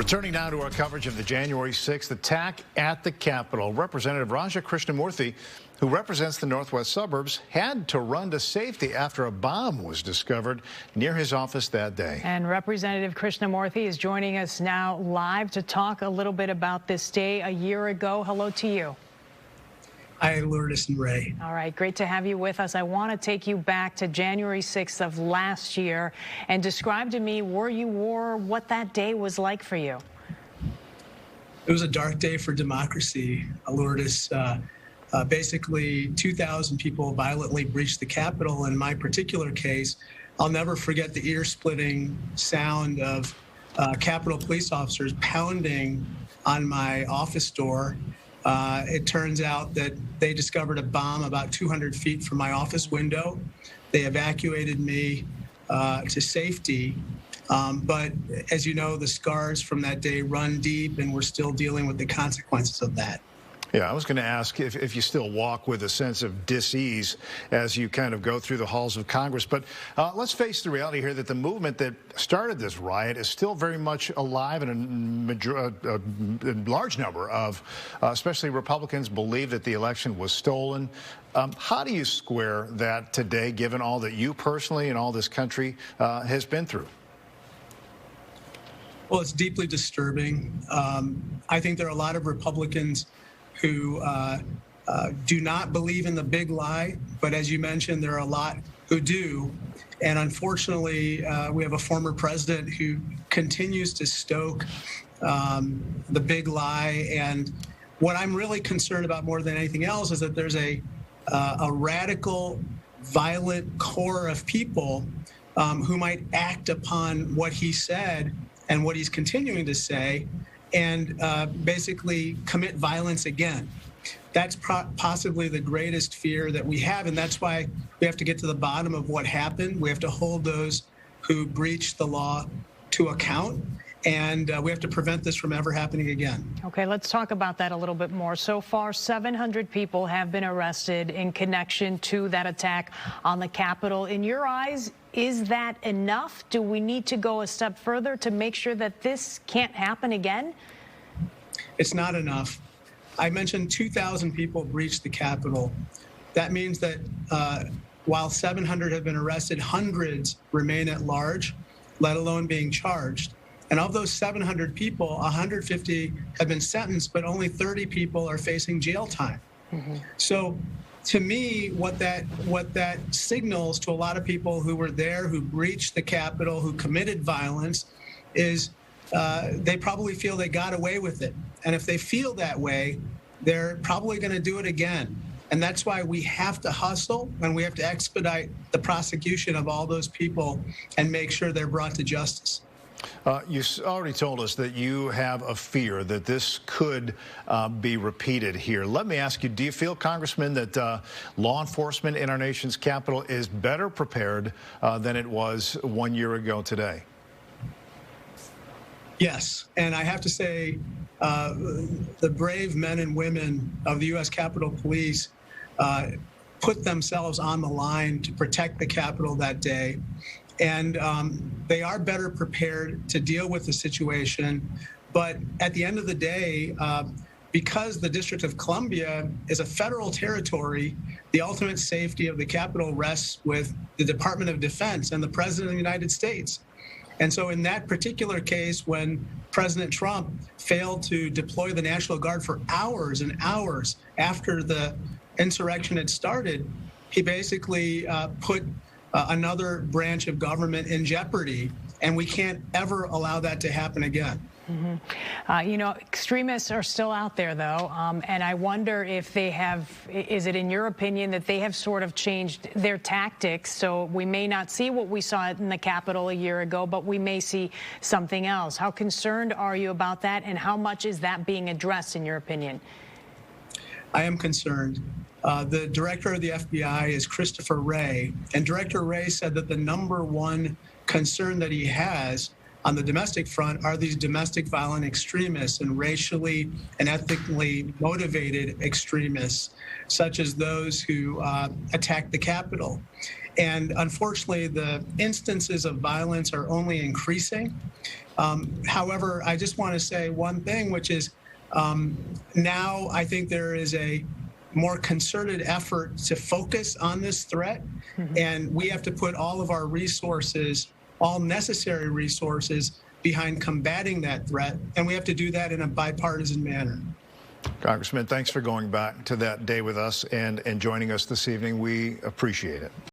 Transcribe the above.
Returning now to our coverage of the January 6th attack at the Capitol, Representative Raja Krishnamoorthi, who represents the northwest suburbs, had to run to safety after a bomb was discovered near his office that day. And Representative Krishnamoorthi is joining us now live to talk a little bit about this day a year ago. Hello to you. Hi, Lourdes and Ray. All right, great to have you with us. I want to take you back to January 6th of last year and describe to me where you were, what that day was like for you. It was a dark day for democracy, Lourdes. Basically, 2,000 people violently breached the Capitol. In my particular case, I'll never forget the ear-splitting sound of Capitol police officers pounding on my office door. It turns out that they discovered a bomb about 200 feet from my office window. They evacuated me to safety. But as you know, the scars from that day run deep, and we're still dealing with the consequences of that. Yeah, I was going to ask if you still walk with a sense of dis-ease as you kind of go through the halls of Congress. But let's face the reality here that the movement that started this riot is still very much alive, and a large number of, especially Republicans, believe that the election was stolen. How do you square that today, given all that you personally and all this country has been through? Well, it's deeply disturbing. I think there are a lot of Republicans who do not believe in the big lie, but as you mentioned, there are a lot who do. And unfortunately, we have a former president who continues to stoke the big lie. And what I'm really concerned about more than anything else is that there's a radical, violent core of people who might act upon what he said and what he's continuing to say, and basically commit violence again. That's possibly the greatest fear that we have, and that's why we have to get to the bottom of what happened. We have to hold those who breached the law to account, and we have to prevent this from ever happening again. Okay, let's talk about that a little bit more. So far, 700 people have been arrested in connection to that attack on the Capitol. In your eyes, is that enough? Do we need to go a step further to make sure that this can't happen again? It's not enough. I mentioned 2,000 people breached the Capitol. That means that while 700 have been arrested, hundreds remain at large, let alone being charged. And of those 700 people, 150 have been sentenced, but only 30 people are facing jail time. So to me, what that signals to a lot of people who were there, who breached the Capitol, who committed violence, is they probably feel they got away with it. And if they feel that way, they're probably going to do it again. And that's why we have to hustle, and we have to expedite the prosecution of all those people and make sure they're brought to justice. You already told us that you have a fear that this could be repeated here. Let me ask you, do you feel, Congressman, that law enforcement in our nation's capital is better prepared than it was 1 year ago today? Yes, and I have to say the brave men and women of the U.S. Capitol Police put themselves on the line to protect the Capitol that day. And they are better prepared to deal with the situation. But at the end of the day, because the District of Columbia is a federal territory, the ultimate safety of the Capitol rests with the Department of Defense and the President of the United States. And so in that particular case, when President Trump failed to deploy the National Guard for hours and hours after the insurrection had started, he basically put another branch of government in jeopardy, and we can't ever allow that to happen again. You know, extremists are still out there, though, and I wonder if they have, is it in your opinion that they have sort of changed their tactics, so we may not see what we saw in the Capitol a year ago, but we may see something else. How concerned are you about that, and how much is that being addressed, in your opinion? I am concerned. The director of the FBI is Christopher Wray, and Director Wray said that the #1 concern that he has on the domestic front are these domestic violent extremists and racially and ethnically motivated extremists, such as those who attacked the Capitol. And unfortunately, the instances of violence are only increasing. However, I just want to say one thing, which is now I think there is a more concerted effort to focus on this threat, and we have to put all of our resources, all necessary resources, behind combating that threat, and we have to do that in a bipartisan manner. Congressman, thanks for going back to that day with us and joining us this evening. We appreciate it.